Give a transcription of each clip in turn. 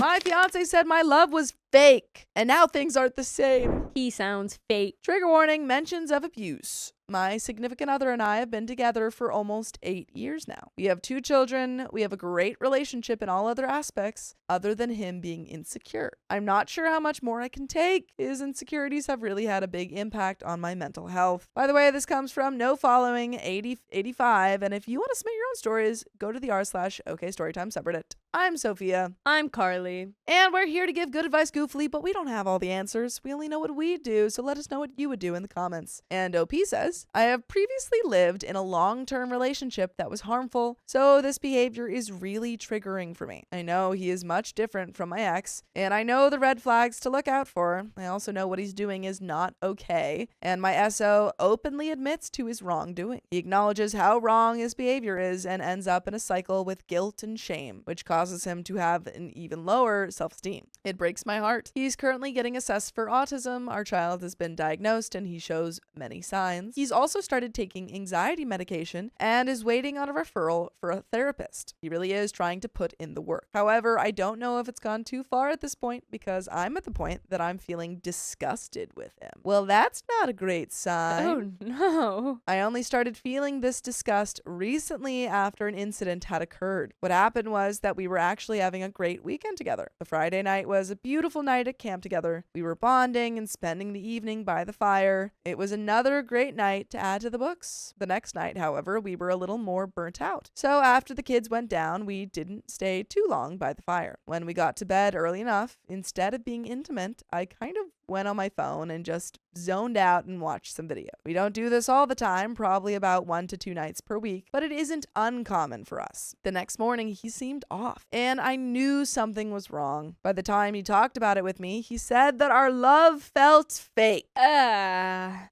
My fiance said my love was fake, and now things aren't the same. He sounds fake. Trigger warning, mentions of abuse. My significant other and I have been together for almost 8 years now. We have 2 children. We have a great relationship in all other aspects, other than him being insecure. I'm not sure how much more I can take. His insecurities have really had a big impact on my mental health. By the way, this comes from No Following 8085, and if you want to submit your own stories, go to the r/OK Storytime subreddit. I'm Sophia. I'm Carly. And we're here to give good advice goofily, but we don't have all the answers. We only know what we do, so let us know what you would do in the comments. And OP says, I have previously lived in a long-term relationship that was harmful, so this behavior is really triggering for me. I know he is much different from my ex, and I know the red flags to look out for. I also know what he's doing is not okay, and my SO openly admits to his wrongdoing. He acknowledges how wrong his behavior is and ends up in a cycle with guilt and shame, which causes him to have an even lower self-esteem. It breaks my heart. He's currently getting assessed for autism. Our child has been diagnosed and he shows many signs. He's also started taking anxiety medication and is waiting on a referral for a therapist. He really is trying to put in the work. However, I don't know if it's gone too far at this point because I'm at the point that I'm feeling disgusted with him. Well, that's not a great sign. Oh no. I only started feeling this disgust recently after an incident had occurred. What happened was that we were actually having a great weekend together. The Friday night was a beautiful night at camp together. We were bonding and spending the evening by the fire. It was another great night to add to the books. The next night, however, we were a little more burnt out. So after the kids went down, we didn't stay too long by the fire. When we got to bed early enough, instead of being intimate, I kind of went on my phone and just zoned out and watched some video. We don't do this all the time, probably about 1 to 2 nights per week, but it isn't uncommon for us. The next morning, he seemed off, and I knew something was wrong. By the time he talked about it with me, he said that our love felt fake.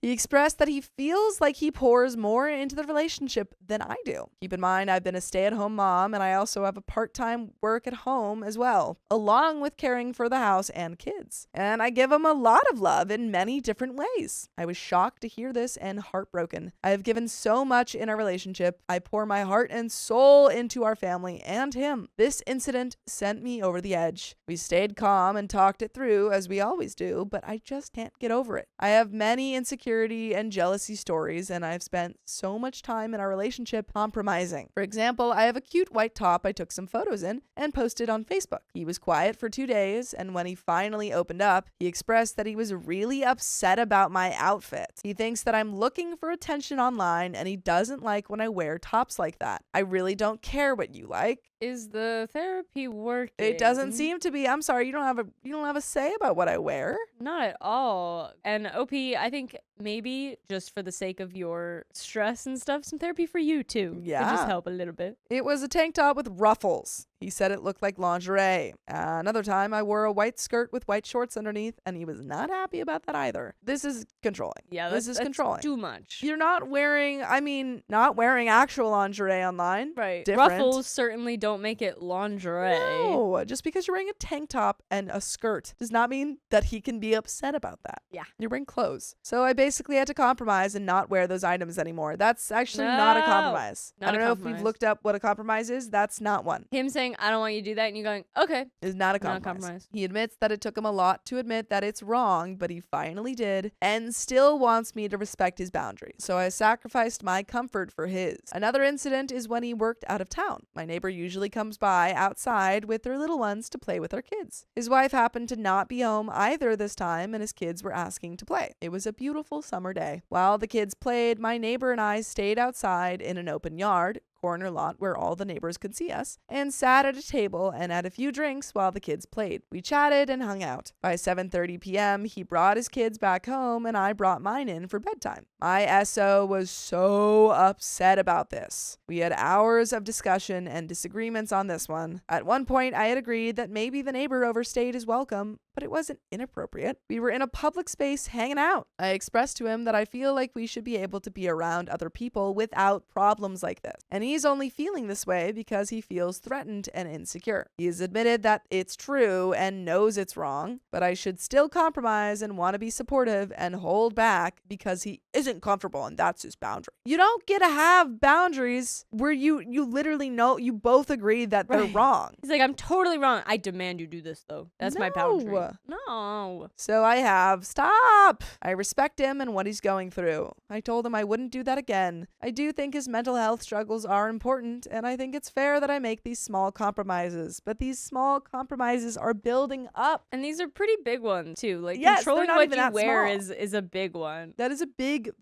He expressed that he feels like he pours more into the relationship than I do. Keep in mind, I've been a stay-at-home mom, and I also have a part-time work at home as well, along with caring for the house and kids. And I give him a lot of love in many different ways. I was shocked to hear this and heartbroken. I have given so much in our relationship. I pour my heart and soul into our family and him. This incident sent me over the edge. We stayed calm and talked it through as we always do, but I just can't get over it. I have many insecurity and jealousy stories, and I've spent so much time in our relationship compromising. For example, I have a cute white top I took some photos in and posted on Facebook. He was quiet for 2 days, and when he finally opened up, he expressed that he was really upset about my outfit. He thinks that I'm looking for attention online, and he doesn't like when I wear tops like that. I really don't care what you like. Is the therapy working? It doesn't seem to be. I'm sorry, you don't have a say about what I wear. Not at all. And OP, I think maybe just for the sake of your stress and stuff, some therapy for you too. Yeah. Could just help a little bit. It was a tank top with ruffles. He said it looked like lingerie. Another time, I wore a white skirt with white shorts underneath, and he was not happy about that either. This is controlling. Yeah, this is controlling. Too much. You're not wearing actual lingerie online. Right. Different. Ruffles certainly don't make it lingerie. No, just because you're wearing a tank top and a skirt does not mean that he can be upset about that. Yeah. You're wearing clothes. So I basically had to compromise and not wear those items anymore. That's actually not a compromise. I don't know if we've looked up what a compromise is. That's not one. Him saying, I don't want you to do that, and you going, okay. Is not a compromise. He admits that it took him a lot to admit that it's wrong, but he finally did and still wants me to respect his boundaries. So I sacrificed my comfort for his. Another incident is when he worked out of town. My neighbor usually comes by outside with their little ones to play with our kids. His wife happened to not be home either this time, and his kids were asking to play. It was a beautiful summer day. While the kids played, my neighbor and I stayed outside in an open yard, corner lot where all the neighbors could see us, and sat at a table and had a few drinks while the kids played. We chatted and hung out. By 7:30 p.m., he brought his kids back home and I brought mine in for bedtime. My SO was so upset about this. We had hours of discussion and disagreements on this one. At one point, I had agreed that maybe the neighbor overstayed his welcome, but it wasn't inappropriate. We were in a public space hanging out. I expressed to him that I feel like we should be able to be around other people without problems like this. And he he's only feeling this way because he feels threatened and insecure. He has admitted that it's true and knows it's wrong, but I should still compromise and want to be supportive and hold back because he isn't comfortable and that's his boundary. You don't get to have boundaries where you literally know you both agree that they're wrong. He's like, I'm totally wrong. I demand you do this though. That's my boundary. No. So I have, stop. I respect him and what he's going through. I told him I wouldn't do that again. I do think his mental health struggles are important, and I think it's fair that I make these small compromises. But these small compromises are building up. And these are pretty big ones too. Like Yes, controlling they're not what even you that wear small. is a big one. That is a big,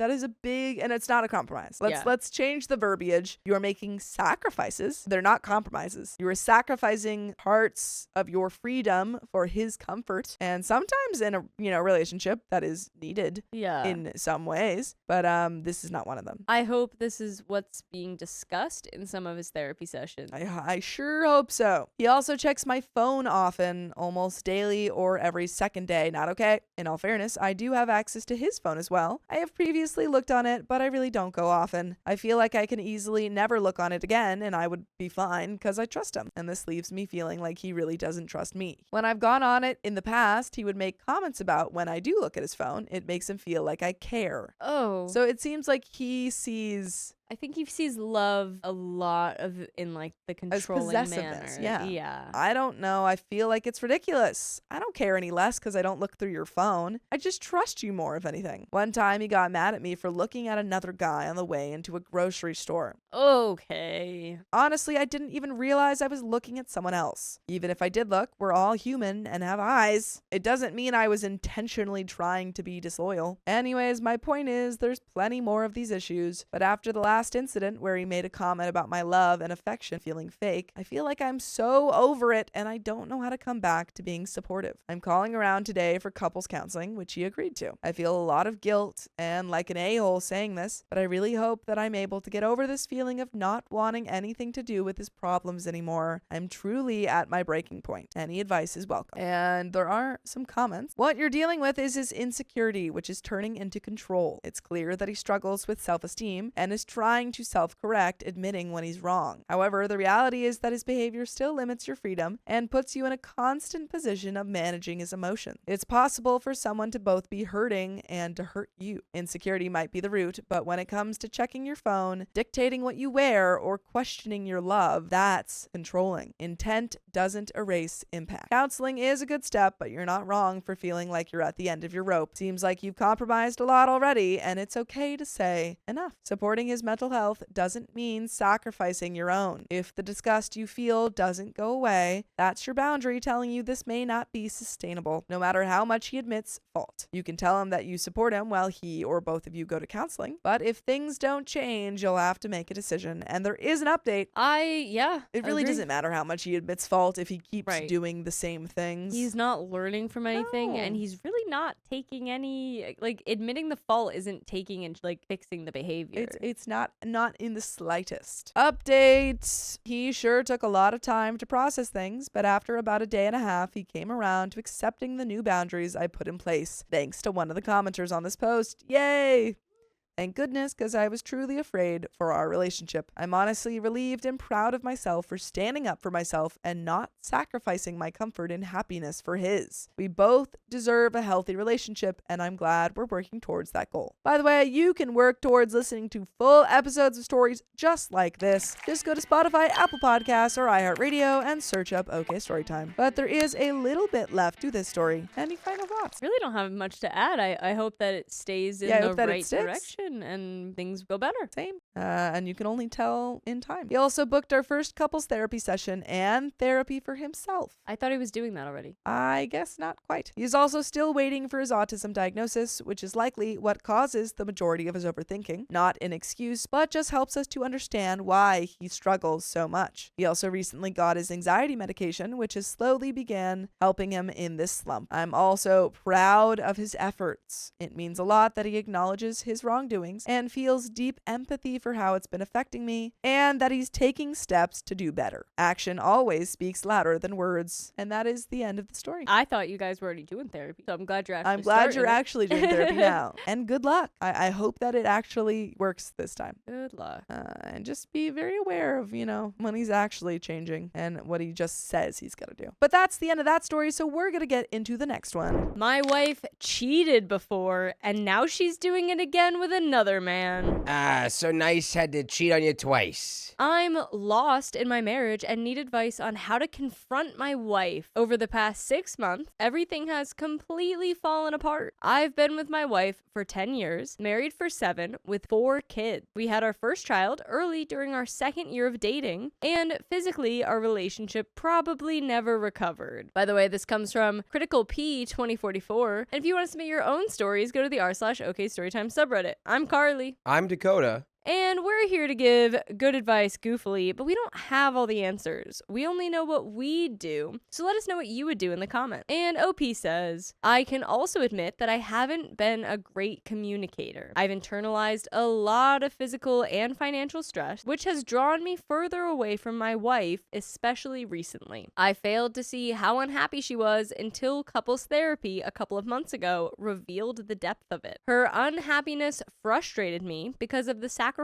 and it's not a compromise. Let's change the verbiage. You are making sacrifices. They're not compromises. You are sacrificing parts of your freedom for his comfort. And sometimes in a relationship that is needed in some ways. But this is not one of them. I hope this is what's being discussed in some of his therapy sessions. I sure hope so. He also checks my phone often, almost daily or every second day. Not okay. In all fairness, I do have access to his phone as well. I have previously looked on it, but I really don't go often. I feel like I can easily never look on it again, and I would be fine because I trust him. And this leaves me feeling like he really doesn't trust me. When I've gone on it in the past, he would make comments about when I do look at his phone. It makes him feel like I care. Oh. So it seems like he sees... I think he sees love a lot in like the controlling manner. Yeah. I don't know. I feel like it's ridiculous. I don't care any less because I don't look through your phone. I just trust you more, if anything. One time he got mad at me for looking at another guy on the way into a grocery store. Okay. Honestly, I didn't even realize I was looking at someone else. Even if I did look, we're all human and have eyes. It doesn't mean I was intentionally trying to be disloyal. Anyways, my point is there's plenty more of these issues, but after the last incident where he made a comment about my love and affection feeling fake, I feel like I'm so over it and I don't know how to come back to being supportive. I'm calling around today for couples counseling, which he agreed to. I feel a lot of guilt and like an a-hole saying this, but I really hope that I'm able to get over this feeling of not wanting anything to do with his problems anymore. I'm truly at my breaking point. Any advice is welcome. And there are some comments. What you're dealing with is his insecurity, which is turning into control. It's clear that he struggles with self-esteem and is trying to self-correct, admitting when he's wrong. However, the reality is that his behavior still limits your freedom and puts you in a constant position of managing his emotions. It's possible for someone to both be hurting and to hurt you. Insecurity might be the root, but when it comes to checking your phone, dictating what you wear, or questioning your love, that's controlling. Intent doesn't erase impact. Counseling is a good step, but you're not wrong for feeling like you're at the end of your rope. Seems like you've compromised a lot already, and it's okay to say enough. Supporting his mental health doesn't mean sacrificing your own. If the disgust you feel doesn't go away, that's your boundary telling you this may not be sustainable, no matter how much he admits fault. You can tell him that you support him while he or both of you go to counseling, but if things don't change, you'll have to make a decision, and there is an update. It really doesn't matter how much he admits fault if he keeps doing the same things. He's not learning from anything, and he's really not taking any, like, admitting the fault isn't taking and like fixing the behavior. It's not in the slightest. Update. He sure took a lot of time to process things, but after about a day and a half, he came around to accepting the new boundaries I put in place, thanks to one of the commenters on this post. Yay! Thank goodness, because I was truly afraid for our relationship. I'm honestly relieved and proud of myself for standing up for myself and not sacrificing my comfort and happiness for his. We both deserve a healthy relationship, and I'm glad we're working towards that goal. By the way, you can work towards listening to full episodes of stories just like this. Just go to Spotify, Apple Podcasts, or iHeartRadio and search up OK Storytime. But there is a little bit left to this story. Any final thoughts? Really don't have much to add. I hope that it stays in the right direction and things go better. Same. And you can only tell in time. He also booked our first couples therapy session and therapy for himself. I thought he was doing that already. I guess not quite. He's also still waiting for his autism diagnosis, which is likely what causes the majority of his overthinking. Not an excuse, but just helps us to understand why he struggles so much. He also recently got his anxiety medication, which has slowly began helping him in this slump. I'm also proud of his efforts. It means a lot that he acknowledges his wrongdoing wrongdoings and feels deep empathy for how it's been affecting me, and that he's taking steps to do better. Action always speaks louder than words. And that is the end of the story. I thought you guys were already doing therapy, so I'm glad you're actually doing therapy now. And good luck. I hope that it actually works this time. Good luck. And just be very aware of, when he's actually changing and what he just says he's going to do. But that's the end of that story, so we're going to get into the next one. My wife cheated before, and now she's doing it again with another man. So Nice had to cheat on you twice. I'm lost in my marriage and need advice on how to confront my wife. Over the past 6 months, everything has completely fallen apart. I've been with my wife for 10 years, married for 7, with 4 kids. We had our first child early during our 2nd year of dating, and physically, our relationship probably never recovered. By the way, this comes from Critical P 2044, and if you want to submit your own stories, go to the r/OK Storytime subreddit. I'm Carly. I'm Dakota. And we're here to give good advice goofily, but we don't have all the answers. We only know what we do. So let us know what you would do in the comment. And OP says, I can also admit that I haven't been a great communicator. I've internalized a lot of physical and financial stress, which has drawn me further away from my wife, especially recently. I failed to see how unhappy she was until couples therapy a couple of months ago revealed the depth of it. Her unhappiness frustrated me because of the sacrifices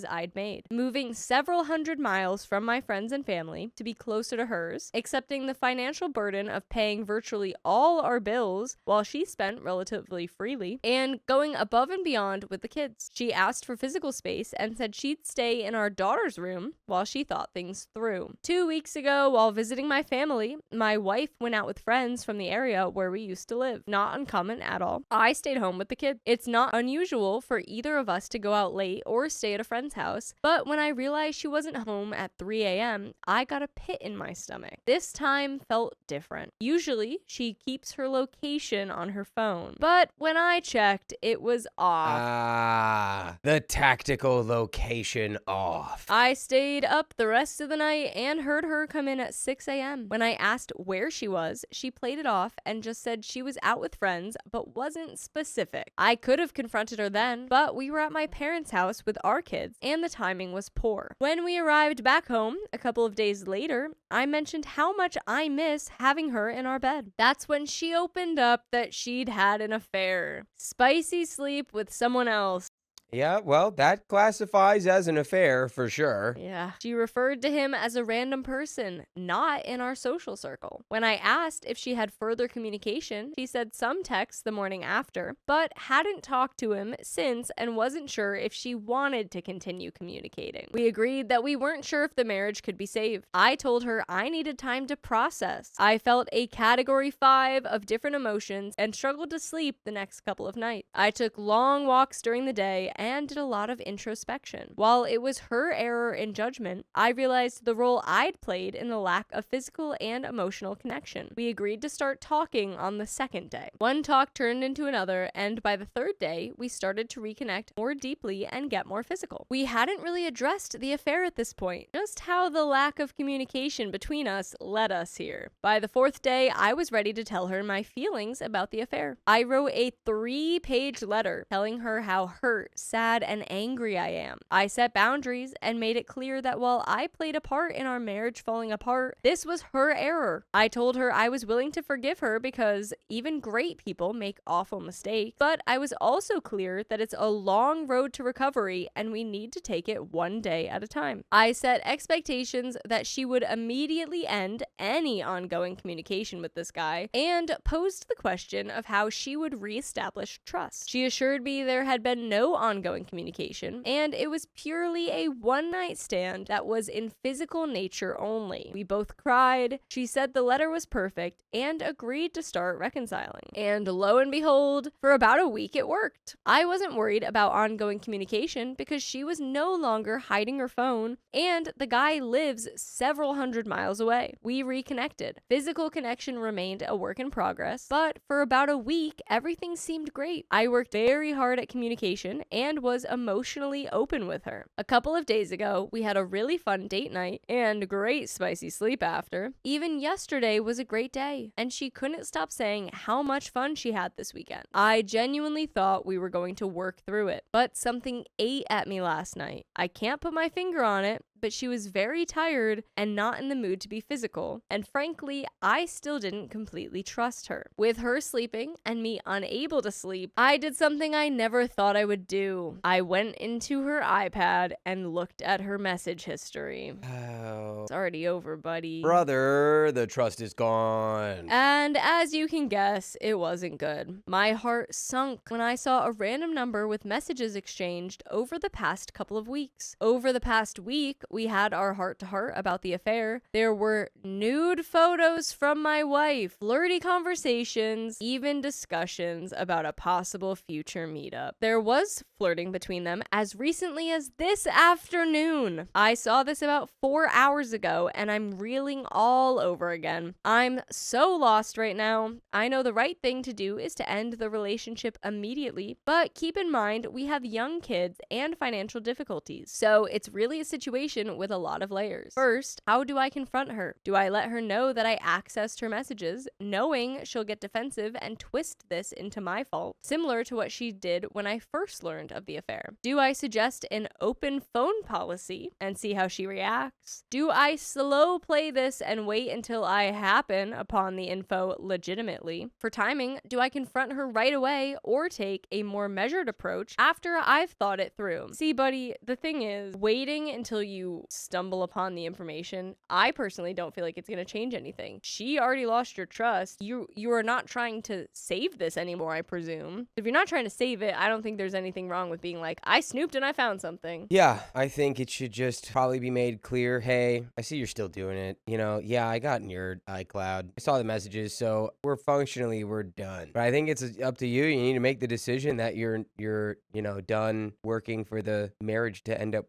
I'd made, moving several hundred miles from my friends and family to be closer to hers, accepting the financial burden of paying virtually all our bills while she spent relatively freely, and going above and beyond with the kids. She asked for physical space and said she'd stay in our daughter's room while she thought things through. 2 weeks ago, while visiting my family, my wife went out with friends from the area where we used to live. Not uncommon at all. I stayed home with the kids. It's not unusual for either of us to go out late or stay at a friend's house, but when I realized she wasn't home at 3 a.m., I got a pit in my stomach. This time felt different. Usually, she keeps her location on her phone, but when I checked, it was off. The tactical location off. I stayed up the rest of the night and heard her come in at 6 a.m. When I asked where she was, she played it off and just said she was out with friends, but wasn't specific. I could have confronted her then, but we were at my parents' house with our kids, and the timing was poor. When we arrived back home a couple of days later, I mentioned how much I miss having her in our bed. That's when she opened up that she'd had an affair. Spicy sleep with someone else. Yeah, well, that classifies as an affair for sure. Yeah. She referred to him as a random person, not in our social circle. When I asked if she had further communication, she said some texts the morning after, but hadn't talked to him since and wasn't sure if she wanted to continue communicating. We agreed that we weren't sure if the marriage could be saved. I told her I needed time to process. I felt a category 5 of different emotions and struggled to sleep the next couple of nights. I took long walks during the day and did a lot of introspection. While it was her error in judgment, I realized the role I'd played in the lack of physical and emotional connection. We agreed to start talking on the 2nd day. One talk turned into another, and by the 3rd day, we started to reconnect more deeply and get more physical. We hadn't really addressed the affair at this point, just how the lack of communication between us led us here. By the 4th day, I was ready to tell her my feelings about the affair. I wrote a 3-page letter telling her how hurt, sad, and angry I am. I set boundaries and made it clear that while I played a part in our marriage falling apart, this was her error. I told her I was willing to forgive her because even great people make awful mistakes, but I was also clear that it's a long road to recovery and we need to take it one day at a time. I set expectations that she would immediately end any ongoing communication with this guy and posed the question of how she would reestablish trust. She assured me there had been no ongoing communication, and it was purely a one-night stand that was in physical nature only. We both cried. She said the letter was perfect and agreed to start reconciling. And lo and behold, for about a week it worked. I wasn't worried about ongoing communication because she was no longer hiding her phone, and the guy lives several hundred miles away. We reconnected. Physical connection remained a work in progress, but for about a week, everything seemed great. I worked very hard at communication and and was emotionally open with her. A couple of days ago, we had a really fun date night and great spicy sleep after. Even yesterday was a great day, and she couldn't stop saying how much fun she had this weekend. I genuinely thought we were going to work through it, but something ate at me last night. I can't put my finger on it, but she was very tired and not in the mood to be physical, and frankly, I still didn't completely trust her. With her sleeping and me unable to sleep, I did something I never thought I would do. I went into her iPad and looked at her message history. Oh. It's already over, buddy. Brother, the trust is gone. And as you can guess, it wasn't good. My heart sunk when I saw a random number with messages exchanged over the past couple of weeks. Over the past week, we had our heart-to-heart about the affair. There were nude photos from my wife, flirty conversations, even discussions about a possible future meetup. There was flirting between them as recently as this afternoon. I saw this about 4 hours ago, and I'm reeling all over again. I'm so lost right now. I know the right thing to do is to end the relationship immediately, but keep in mind we have young kids and financial difficulties, so it's really a situation with a lot of layers. First, how do I confront her? Do I let her know that I accessed her messages, knowing she'll get defensive and twist this into my fault, similar to what she did when I first learned of the affair? Do I suggest an open phone policy and see how she reacts? Do I slow play this and wait until I happen upon the info legitimately? For timing, do I confront her right away or take a more measured approach after I've thought it through? See, buddy, the thing is, waiting until you stumble upon the information, I personally don't feel like it's going to change anything. She already lost your trust. You are not trying to save this anymore, I presume. If you're not trying to save it, I don't think there's anything wrong with being like, I snooped and I found something. Yeah, I think it should just probably be made clear, hey, I see you're still doing it. Yeah, I got in your iCloud. I saw the messages, so we're done. But I think it's up to you. You need to make the decision that you're done working for the marriage to end up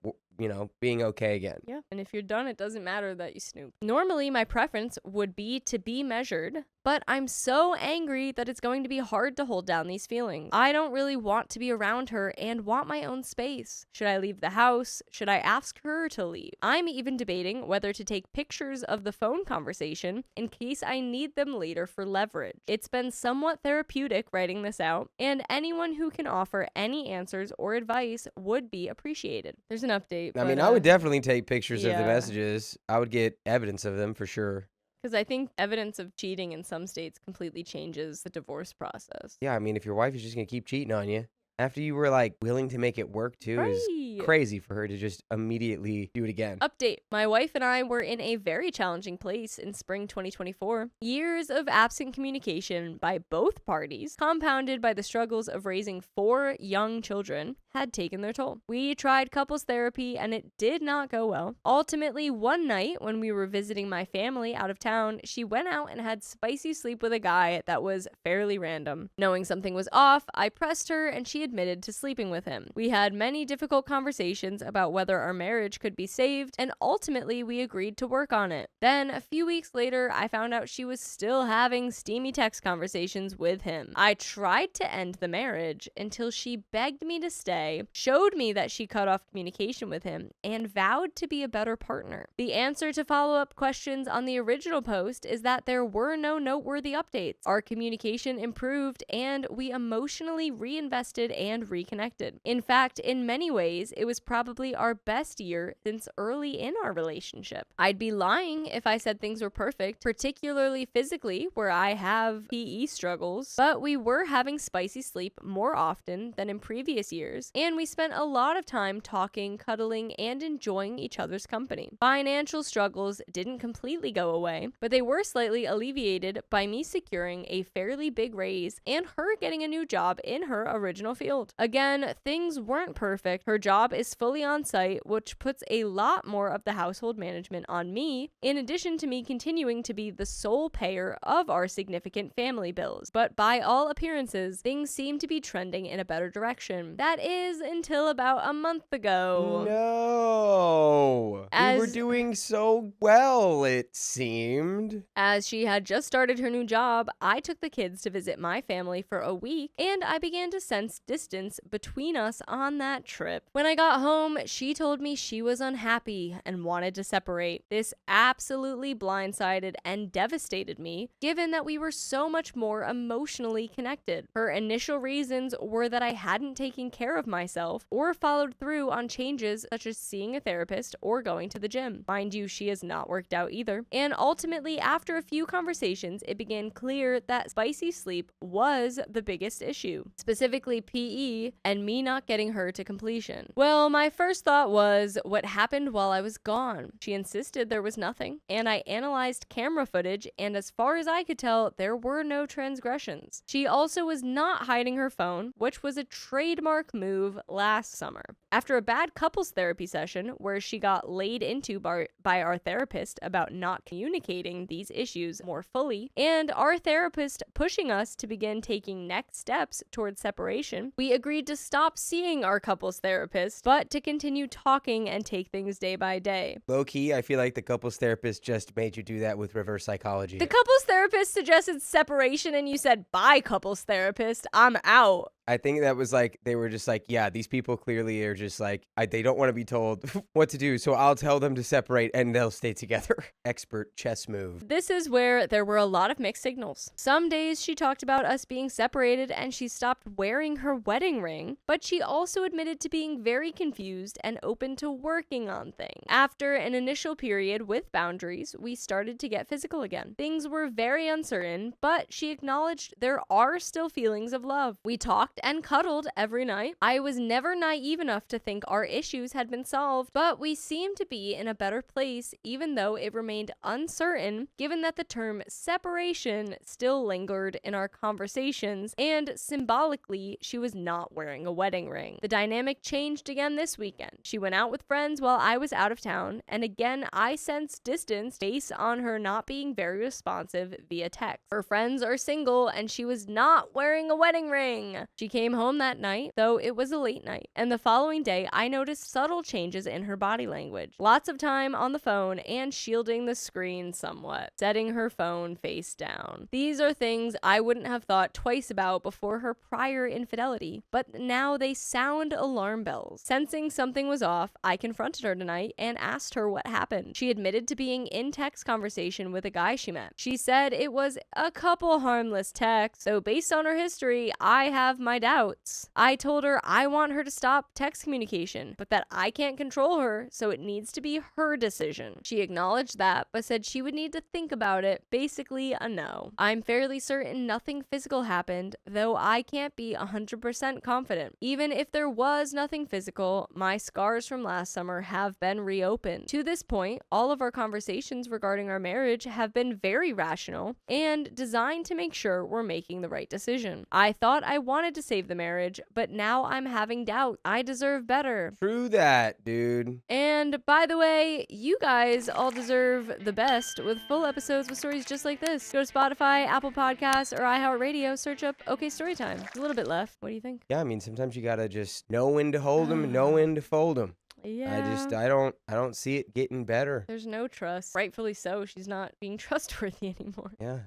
being okay again. Yeah, and if you're done, it doesn't matter that you snoop. Normally, my preference would be to be measured, but I'm so angry that it's going to be hard to hold down these feelings. I don't really want to be around her and want my own space. Should I leave the house? Should I ask her to leave? I'm even debating whether to take pictures of the phone conversation in case I need them later for leverage. It's been somewhat therapeutic writing this out, and anyone who can offer any answers or advice would be appreciated. There's an update. I mean, I would definitely take pictures of the yeah. messages. I would get evidence of them for sure. Because I think evidence of cheating in some states completely changes the divorce process. Yeah, I mean, if your wife is just going to keep cheating on you, after you were willing to make it work too, is crazy for her to just immediately do it again. Update. My wife and I were in a very challenging place in spring 2024. Years of absent communication by both parties, compounded by the struggles of raising 4 young children, had taken their toll. We tried couples therapy and it did not go well. Ultimately, one night when we were visiting my family out of town, she went out and had spicy sleep with a guy that was fairly random. Knowing something was off, I pressed her and she admitted to sleeping with him. We had many difficult conversations about whether our marriage could be saved, and ultimately we agreed to work on it. Then, a few weeks later, I found out she was still having steamy text conversations with him. I tried to end the marriage until she begged me to stay, showed me that she cut off communication with him, and vowed to be a better partner. The answer to follow-up questions on the original post is that there were no noteworthy updates. Our communication improved, and we emotionally reinvested and reconnected. In fact, in many ways, it was probably our best year since early in our relationship. I'd be lying if I said things were perfect, particularly physically, where I have PE struggles, but we were having spicy sleep more often than in previous years, and we spent a lot of time talking, cuddling, and enjoying each other's company. Financial struggles didn't completely go away, but they were slightly alleviated by me securing a fairly big raise and her getting a new job in her original field. Again, things weren't perfect. Her job is fully on site, which puts a lot more of the household management on me, in addition to me continuing to be the sole payer of our significant family bills. But by all appearances, things seem to be trending in a better direction. That is is until about a month ago. No. We were doing so well, it seemed. As she had just started her new job, I took the kids to visit my family for a week, and I began to sense distance between us on that trip. When I got home, she told me she was unhappy and wanted to separate. This absolutely blindsided and devastated me, given that we were so much more emotionally connected. Her initial reasons were that I hadn't taken care of myself or followed through on changes such as seeing a therapist or going to the gym. Mind you, she has not worked out either. And ultimately, after a few conversations, it became clear that spicy sleep was the biggest issue, specifically PE and me not getting her to completion. Well, my first thought was, what happened while I was gone? She insisted there was nothing, and I analyzed camera footage, and as far as I could tell, there were no transgressions. She also was not hiding her phone, which was a trademark move last summer. After a bad couples therapy session where she got laid into by our therapist about not communicating these issues more fully, and our therapist pushing us to begin taking next steps towards separation, we agreed to stop seeing our couples therapist, but to continue talking and take things day by day. Low key, I feel like the couples therapist just made you do that with reverse psychology. The couples therapist suggested separation and you said, bye, couples therapist, I'm out. I think that was like, they were just like, yeah, these people clearly are just like, they don't want to be told what to do, so I'll tell them to separate and they'll stay together. Expert chess move. This is where there were a lot of mixed signals. Some days she talked about us being separated and she stopped wearing her wedding ring, but she also admitted to being very confused and open to working on things. After an initial period with boundaries, we started to get physical again. Things were very uncertain, but she acknowledged there are still feelings of love. We talked and cuddled every night. I was never naive enough to think our issues had been solved, but we seemed to be in a better place even though it remained uncertain given that the term separation still lingered in our conversations and symbolically she was not wearing a wedding ring. The dynamic changed again this weekend. She went out with friends while I was out of town, and again I sensed distance based on her not being very responsive via text. Her friends are single and she was not wearing a wedding ring. She came home that night, though it was a late night, and the following day I noticed subtle changes in her body language. Lots of time on the phone and shielding the screen somewhat, setting her phone face down. These are things I wouldn't have thought twice about before her prior infidelity, but now they sound alarm bells. Sensing something was off, I confronted her tonight and asked her what happened. She admitted to being in text conversation with a guy she met. She said it was a couple harmless texts, so based on her history, I have my doubts. I told her I want her to stop text communication, but that I can't control her, so it needs to be her decision. She acknowledged that, but said she would need to think about it, basically a no. I'm fairly certain nothing physical happened, though I can't be 100% confident. Even if there was nothing physical, my scars from last summer have been reopened. To this point, all of our conversations regarding our marriage have been very rational and designed to make sure we're making the right decision. I thought I wanted to save the marriage, but now I'm having doubt. I deserve better. True that, dude. And by the way, you guys all deserve the best with full episodes with stories just like this. Go to Spotify, Apple Podcasts, or iHeartRadio, search up OK Storytime. There's a little bit left. What do you think? Yeah, I mean, sometimes you gotta just know when to hold them, know when to fold them. Yeah. I don't see it getting better. There's no trust. Rightfully so. She's not being trustworthy anymore. Yeah.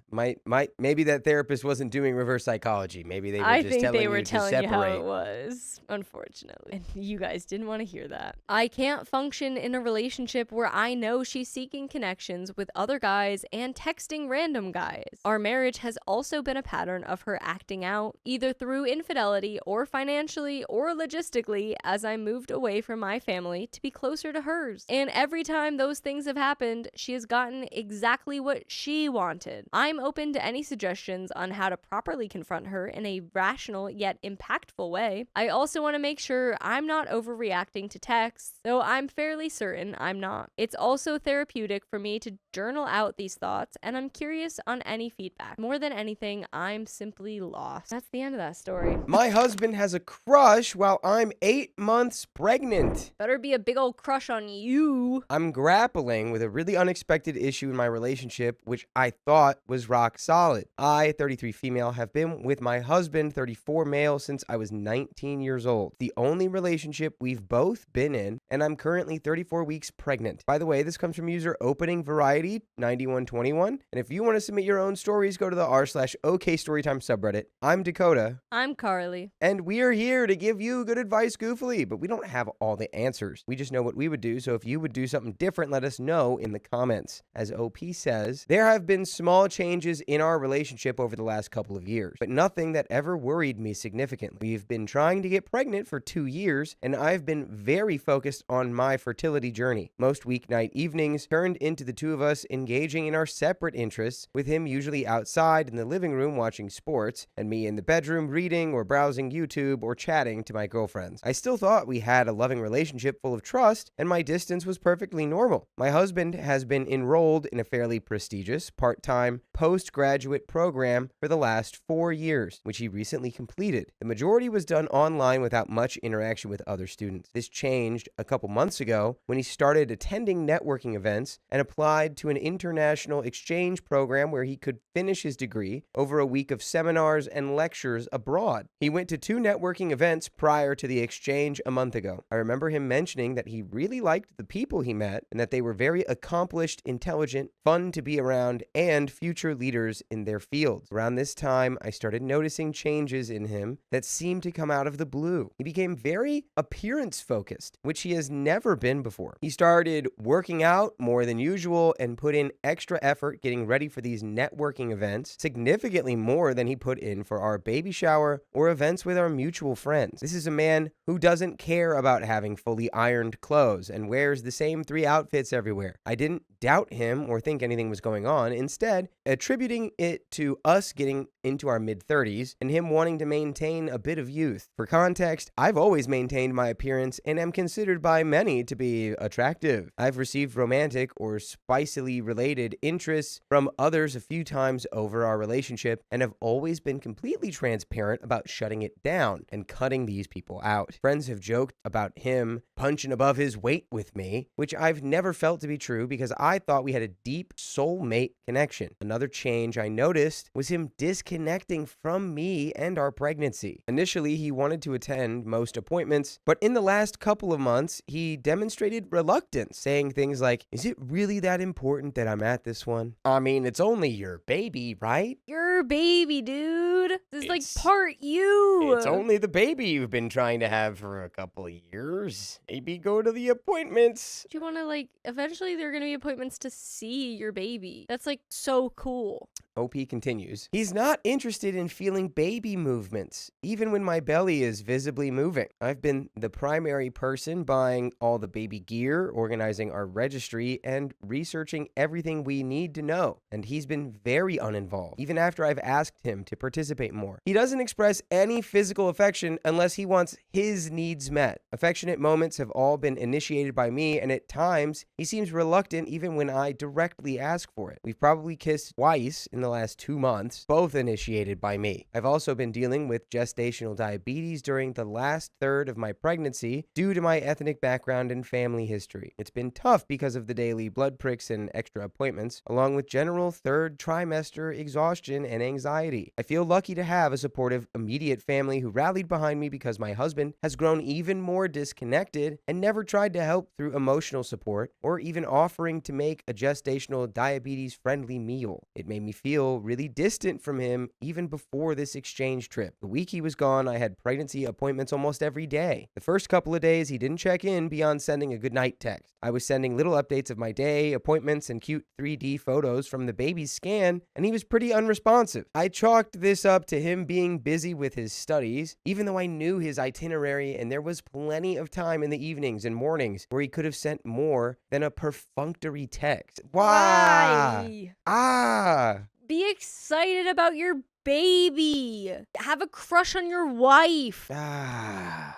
Maybe that therapist wasn't doing reverse psychology. Maybe they were just telling you to separate. I think they were telling you how it was, unfortunately. And you guys didn't want to hear that. I can't function in a relationship where I know she's seeking connections with other guys and texting random guys. Our marriage has also been a pattern of her acting out, either through infidelity or financially or logistically, as I moved away from my family to be closer to hers. And every time those things have happened, she has gotten exactly what she wanted. I'm open to any suggestions on how to properly confront her in a rational yet impactful way. I also want to make sure I'm not overreacting to texts, though I'm fairly certain I'm not. It's also therapeutic for me to journal out these thoughts, and I'm curious on any feedback. More than anything, I'm simply lost. That's the end of that story. My husband has a crush while I'm 8 months pregnant. Better better be a big old crush on you. I'm grappling with a really unexpected issue in my relationship, which I thought was rock solid. I, 33 female, have been with my husband, 34 male, since I was 19 years old. The only relationship we've both been in, and I'm currently 34 weeks pregnant. By the way, this comes from user Opening Variety 9121. And if you want to submit your own stories, go to the r/OK Storytime subreddit. I'm Dakota. I'm Carly. And we are here to give you good advice goofily, but we don't have all the answers. We just know what we would do, so if you would do something different, let us know in the comments. As OP says, there have been small changes in our relationship over the last couple of years, but nothing that ever worried me significantly. We've been trying to get pregnant for 2 years, and I've been very focused on my fertility journey. Most weeknight evenings turned into the two of us engaging in our separate interests, with him usually outside in the living room watching sports, and me in the bedroom reading or browsing YouTube or chatting to my girlfriends. I still thought we had a loving relationship full of trust, and my distance was perfectly normal. My husband has been enrolled in a fairly prestigious, part-time, postgraduate program for the last 4 years, which he recently completed. The majority was done online without much interaction with other students. This changed a couple months ago when he started attending networking events and applied to an international exchange program where he could finish his degree over a week of seminars and lectures abroad. He went to 2 networking events prior to the exchange a month ago. I remember him mentioning that he really liked the people he met and that they were very accomplished, intelligent, fun to be around, and future leaders in their fields. Around this time, I started noticing changes in him that seemed to come out of the blue. He became very appearance focused, which he has never been before. He started working out more than usual and put in extra effort getting ready for these networking events, significantly more than he put in for our baby shower or events with our mutual friends. This is a man who doesn't care about having fully ironed clothes and wears the same 3 outfits everywhere. I didn't doubt him or think anything was going on, instead attributing it to us getting into our mid-30s and him wanting to maintain a bit of youth. For context, I've always maintained my appearance and am considered by many to be attractive. I've received romantic or spicily related interests from others a few times over our relationship and have always been completely transparent about shutting it down and cutting these people out. Friends have joked about him punching above his weight with me, which I've never felt to be true because I thought we had a deep soulmate connection. Another change I noticed was him disconnecting from me and our pregnancy. Initially, he wanted to attend most appointments, but in the last couple of months, he demonstrated reluctance, saying things like, "Is it really that important that I'm at this one? I mean, it's only your baby, right? Your baby, dude. This is like It's- part you. It's only the baby you've been trying to have for a couple of years. Maybe go to the appointments." Do you want to eventually there are going to be appointments to see your baby. That's so cool. OP continues, "He's not interested in feeling baby movements, even when my belly is visibly moving. I've been the primary person buying all the baby gear, organizing our registry, and researching everything we need to know. And he's been very uninvolved, even after I've asked him to participate more. He doesn't express any physical affection unless he wants his needs met. Affectionate moments have all been initiated by me, and at times, he seems reluctant even when I directly ask for it. We've probably kissed twice in the last 2 months, both initiated by me. I've also been dealing with gestational diabetes during the last third of my pregnancy due to my ethnic background and family history. It's been tough because of the daily blood pricks and extra appointments, along with general third trimester exhaustion and anxiety. I feel lucky to have a supportive, immediate family who rallied behind me because my husband has grown even more disconnected and never tried to help through emotional support or even offering to make a gestational diabetes-friendly meal. It made me feel really distant from him even before this exchange trip. The week he was gone, I had pregnancy appointments almost every day. The first couple of days, he didn't check in beyond sending a goodnight text. I was sending little updates of my day, appointments, and cute 3D photos from the baby's scan, and he was pretty unresponsive. I chalked this up to him being busy with his studies, even though I knew his itinerary and there was plenty of time in the evenings and mornings where he could have sent more than a perfunctory text. Why? Why? Ah! Be excited about your baby. Have a crush on your wife.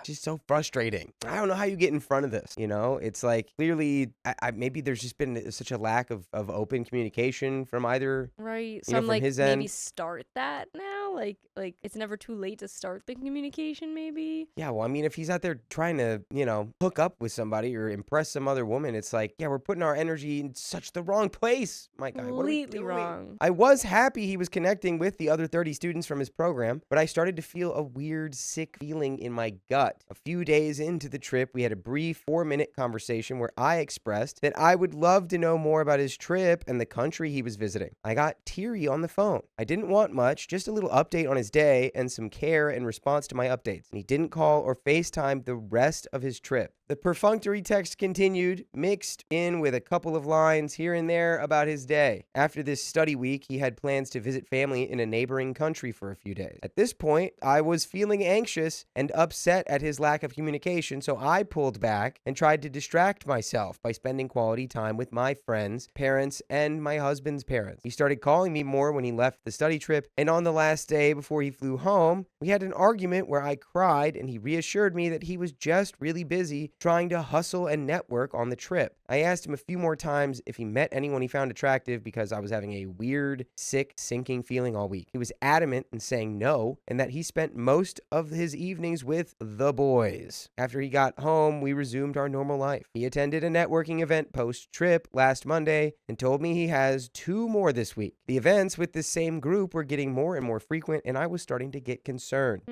Just so frustrating. I don't know how you get in front of this. It's like clearly, maybe there's just been such a lack of open communication from either. Right. So from I'm like, his maybe end. start that now. Like it's never too late to start the communication. Maybe. Yeah, well, I mean, if he's out there trying to, hook up with somebody or impress some other woman, it's like, yeah, we're putting our energy in such the wrong place, my guy. What are we Completely doing? wrong. I was happy he was connecting with the other 30 students from his program, but I started to feel a weird, sick feeling in my gut. A few days into the trip, we had a brief 4-minute conversation where I expressed that I would love to know more about his trip and the country he was visiting. I got teary on the phone. I didn't want much, just a little update on his day and some care in response to my updates. And he didn't call or FaceTime the rest of his trip. The perfunctory text continued, mixed in with a couple of lines here and there about his day. After this study week, he had plans to visit family in a neighboring country for a few days. At this point, I was feeling anxious and upset at his lack of communication, so I pulled back and tried to distract myself by spending quality time with my friends, parents, and my husband's parents. He started calling me more when he left the study trip, and on the last day before he flew home, we had an argument where I cried and he reassured me that he was just really busy trying to hustle and network on the trip. I asked him a few more times if he met anyone he found attractive because I was having a weird, sick, sinking feeling all week. He was adamant in saying no and that he spent most of his evenings with the boys. After he got home, we resumed our normal life. He attended a networking event post-trip last Monday and told me he has 2 more this week. The events with this same group were getting more and more frequent, and I was starting to get concerned.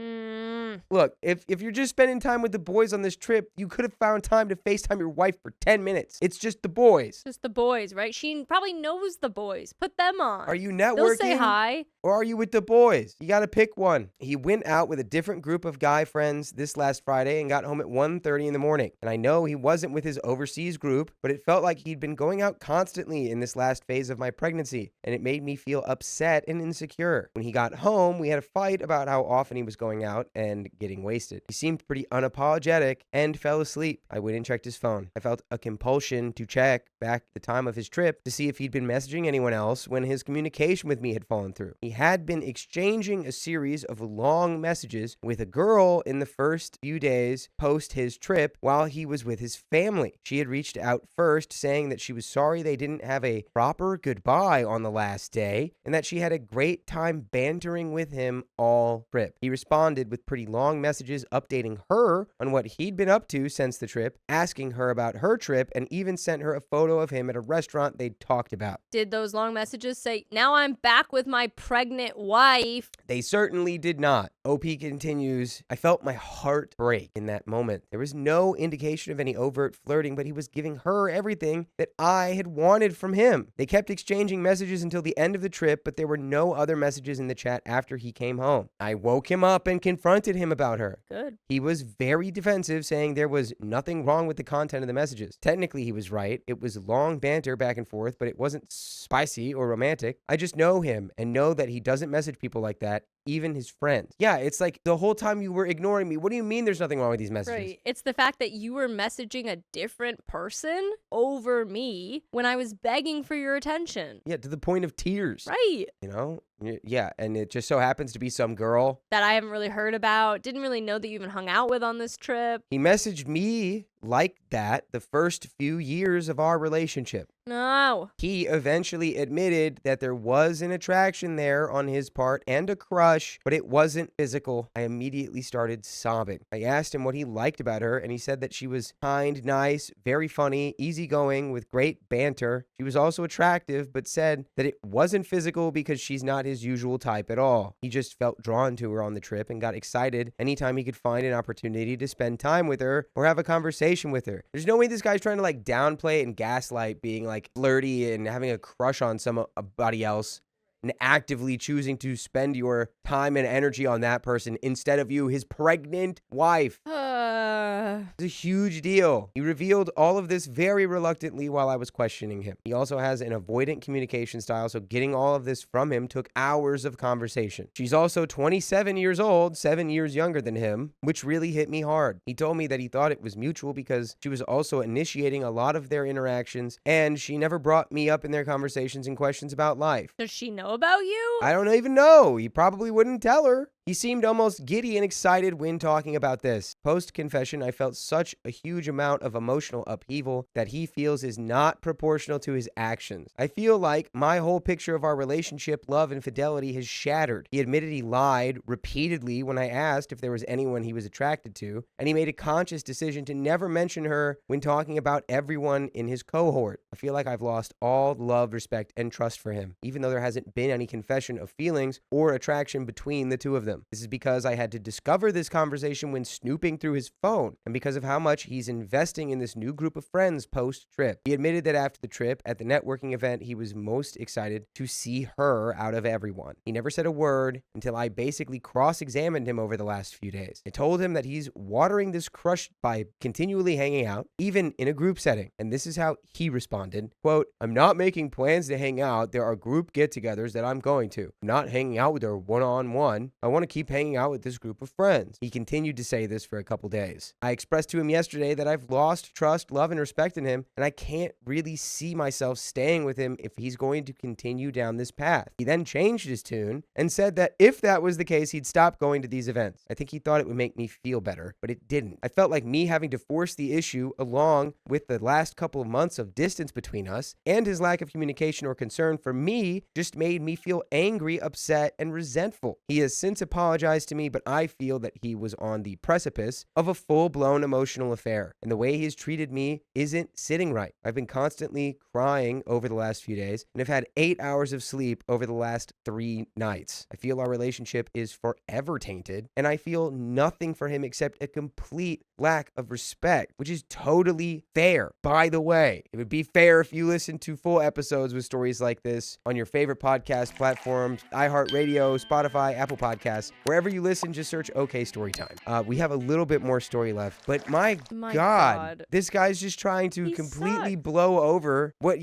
Look, if you're just spending time with the boys on this trip, you could have found time to FaceTime your wife for 10 minutes. It's just the boys. Just the boys, right? She probably knows the boys. Put them on. Are you networking? They'll say hi. Or are you with the boys? You got to pick one. He went out with a different group of guy friends this last Friday and got home at 1:30 in the morning. And I know he wasn't with his overseas group, but it felt like he'd been going out constantly in this last phase of my pregnancy, and it made me feel upset and insecure. When he got home, we had a fight about how often he was going out and getting wasted. He seemed pretty unapologetic and fell asleep. I went and checked his phone. I felt a compulsion to check back the time of his trip to see if he'd been messaging anyone else when his communication with me had fallen through. He had been exchanging a series of long messages with a girl in the first few days post his trip while he was with his family. She had reached out first saying that she was sorry they didn't have a proper goodbye on the last day and that she had a great time bantering with him all trip. He responded with pretty long messages updating her on what he'd been up to since the trip, asking her about her trip, and even sent her a photo of him at a restaurant they'd talked about. Did those long messages say, "Now I'm back with my pregnant wife"? They certainly did not. OP continues, I felt my heart break in that moment. There was no indication of any overt flirting, but he was giving her everything that I had wanted from him. They kept exchanging messages until the end of the trip, but there were no other messages in the chat after he came home. I woke him up and confronted him about her. Good. He was very defensive, saying there was nothing wrong with the content of the messages. Technically, he was right. It was long banter back and forth, but it wasn't spicy or romantic. I just know him and know that he doesn't message people like that, even his friends. Yeah, it's like the whole time you were ignoring me. What do you mean there's nothing wrong with these messages? Right. It's the fact that you were messaging a different person over me when I was begging for your attention. Yeah, to the point of tears. Right. You know? Yeah, and it just so happens to be some girl that I haven't really heard about, didn't really know that you even hung out with on this trip. He messaged me like that the first few years of our relationship. No. He eventually admitted that there was an attraction there on his part and a crush, but it wasn't physical. I immediately started sobbing. I asked him what he liked about her, and he said that she was kind, nice, very funny, easygoing, with great banter. She was also attractive, but said that it wasn't physical because she's not his usual type at all. He just felt drawn to her on the trip and got excited anytime he could find an opportunity to spend time with her or have a conversation with her. There's no way this guy's trying to like downplay and gaslight being like flirty and having a crush on somebody else and actively choosing to spend your time and energy on that person instead of you, his pregnant wife. It's a huge deal. He revealed all of this very reluctantly while I was questioning him. He also has an avoidant communication style, so getting all of this from him took hours of conversation. She's also 27 years old, 7 years younger than him, which really hit me hard. He told me that he thought it was mutual because she was also initiating a lot of their interactions, and she never brought me up in their conversations and questions about life. Does she know know about you? I don't even know. He probably wouldn't tell her. He seemed almost giddy and excited when talking about this. Post-confession, I felt such a huge amount of emotional upheaval that he feels is not proportional to his actions. I feel like my whole picture of our relationship, love, and fidelity has shattered. He admitted he lied repeatedly when I asked if there was anyone he was attracted to, and he made a conscious decision to never mention her when talking about everyone in his cohort. I feel like I've lost all love, respect, and trust for him, even though there hasn't been any confession of feelings or attraction between the two of them. This is because I had to discover this conversation when snooping through his phone, and because of how much he's investing in this new group of friends post-trip. He admitted that after the trip, at the networking event, he was most excited to see her out of everyone. He never said a word until I basically cross-examined him over the last few days. I told him that he's watering this crush by continually hanging out, even in a group setting, and this is how he responded. Quote, "I'm not making plans to hang out. There are group get-togethers that I'm going to. I'm not hanging out with her one-on-one. I want to keep hanging out with this group of friends." He continued to say this for a couple days. I expressed to him yesterday that I've lost trust, love, and respect in him, and I can't really see myself staying with him if he's going to continue down this path. He then changed his tune and said that if that was the case, he'd stop going to these events. I think he thought it would make me feel better, but it didn't. I felt like me having to force the issue along with the last couple of months of distance between us and his lack of communication or concern for me just made me feel angry, upset, and resentful. He has since apologized to me, but I feel that he was on the precipice of a full-blown emotional affair, and the way he's treated me isn't sitting right. I've been constantly crying over the last few days and have had 8 hours of sleep over the last 3 nights. I feel our relationship is forever tainted, and I feel nothing for him except a complete lack of respect, which is totally fair. By the way, it would be fair if you listen to full episodes with stories like this on your favorite podcast platforms, iHeartRadio, Spotify, Apple Podcasts, wherever you listen, just search OK Storytime. We have a little bit more story left, but my God, this guy's just trying to completely blow over what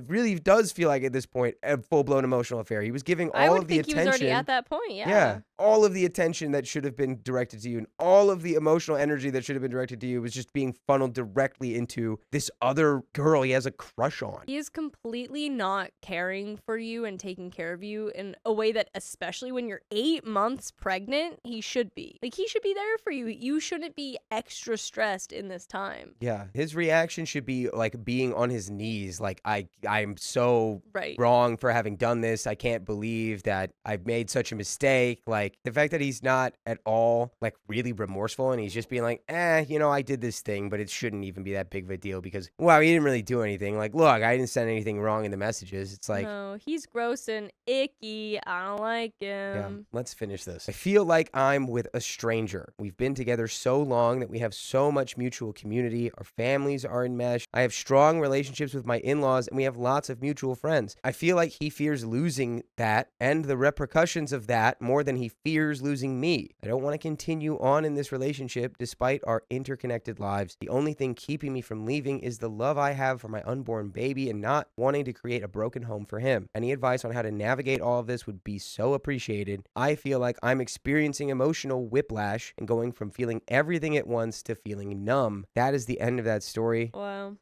really does feel like at this point a full-blown emotional affair. He was giving all of the attention. He was already at that point, Yeah, all of the attention that should have been directed to you and all of the emotional energy that should have been directed to you was just being funneled directly into this other girl he has a crush on. He is completely not caring for you and taking care of you in a way that, especially when you're 8 months pregnant, he should be. Like, he should be there for you. You shouldn't be extra stressed in this time. Yeah, his reaction should be like being on his knees. Like, I'm so wrong for having done this. I can't believe that I've made such a mistake. Like, the fact that he's not at all like really remorseful and he's just being like, I did this thing, but it shouldn't even be that big of a deal because, well, he didn't really do anything. Like, look, I didn't send anything wrong in the messages. It's like, no, he's gross and icky. I don't like him. Yeah, let's finish this. I feel like I'm with a stranger. We've been together so long that we have so much mutual community. Our families are enmeshed. I have strong relationships with my in-laws and we have lots of mutual friends. I feel like he fears losing that and the repercussions of that more than he fears losing me. I don't want to continue on in this relationship despite our interconnected lives. The only thing keeping me from leaving is the love I have for my unborn baby and not wanting to create a broken home for him. Any advice on how to navigate all of this would be so appreciated. I feel like I'm experiencing emotional whiplash and going from feeling everything at once to feeling numb. That is the end of that story. Wow.